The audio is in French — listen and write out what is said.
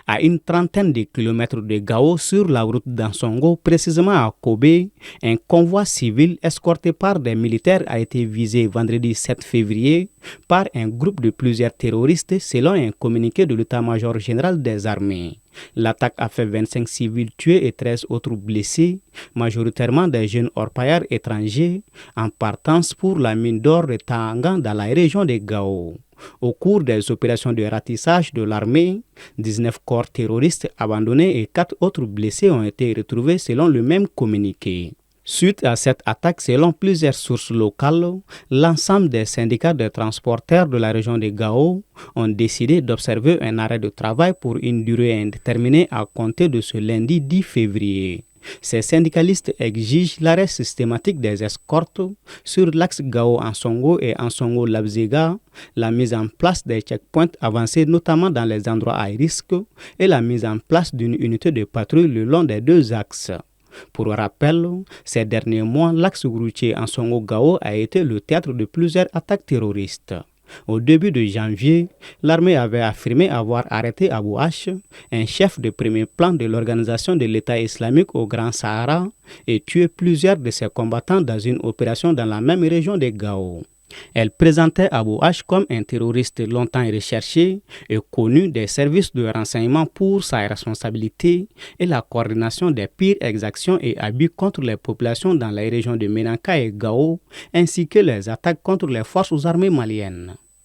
À une trentaine de kilomètres de Gao, sur la route d'Ansongo, précisément à Kobe, un convoi civil escorté par des militaires a été visé vendredi 7 février par un groupe de plusieurs terroristes selon un communiqué de l'état-major général des armées. L'attaque a fait 25 civils tués et 13 autres blessés, majoritairement des jeunes orpailleurs étrangers, en partance pour la mine d'or de Tangan dans la région de Gao. Au cours des opérations de ratissage de l'armée, 19 corps terroristes abandonnés et 4 autres blessés ont été retrouvés selon le même communiqué. Suite à cette attaque, selon plusieurs sources locales, l'ensemble des syndicats de transporteurs de la région de Gao ont décidé d'observer un arrêt de travail pour une durée indéterminée à compter de ce lundi 10 février. Ces syndicalistes exigent l'arrêt systématique des escortes sur l'axe Gao-Ansongo et Ansongo-Labzega, la mise en place des checkpoints avancés notamment dans les endroits à risque et la mise en place d'une unité de patrouille le long des deux axes. Pour rappel, ces derniers mois, l'axe routier Ansongo-Gao a été le théâtre de plusieurs attaques terroristes. Au début de janvier, l'armée avait affirmé avoir arrêté Abou H, un chef de premier plan de l'organisation de l'État islamique au Grand Sahara, et tué plusieurs de ses combattants dans une opération dans la même région de Gao. Elle présentait Abou H comme un terroriste longtemps recherché et connu des services de renseignement pour sa responsabilité et la coordination des pires exactions et abus contre les populations dans les régions de Menaka et Gao, ainsi que les attaques contre les forces armées maliennes.